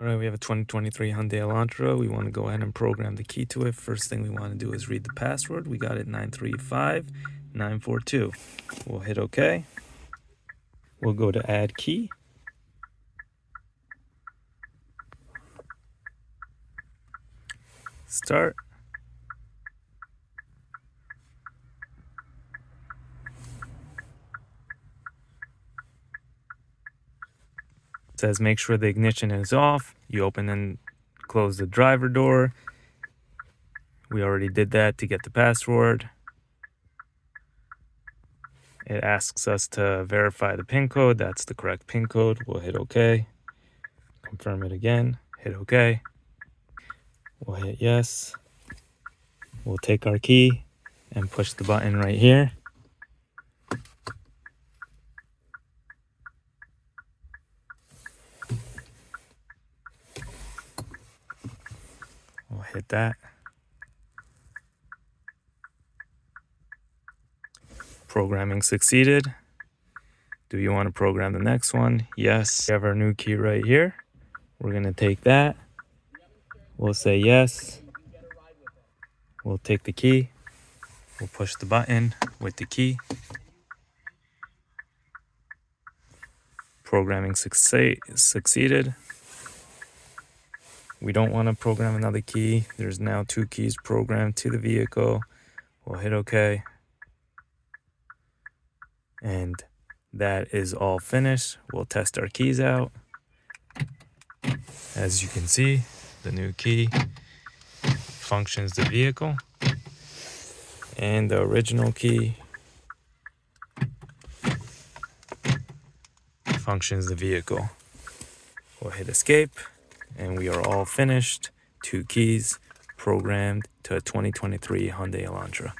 All right, we have a 2023 Hyundai Elantra. We want to go ahead and program the key to it. First thing we want to do is read the password. We got it 935942. We'll hit OK. We'll go to add key. Start. It says make sure the ignition is off. You open and close the driver door. We already did that to get the password. It asks us to verify the PIN code. That's the correct PIN code. We'll hit OK. Confirm it again. Hit OK. We'll hit yes. We'll take our key and push the button right here. We'll hit that. Programming succeeded. Do you want to program the next one? Yes. We have our new key right here. We're going to take that. We'll say yes. We'll take the key. We'll push the button with the key. Programming succeeded. We don't want to program another key. There's now 2 keys programmed to the vehicle. We'll hit OK. And that is all finished. We'll test our keys out. As you can see, the new key functions the vehicle. And the original key functions the vehicle. We'll hit escape, and we are all finished. 2 keys programmed to a 2023 Hyundai Elantra.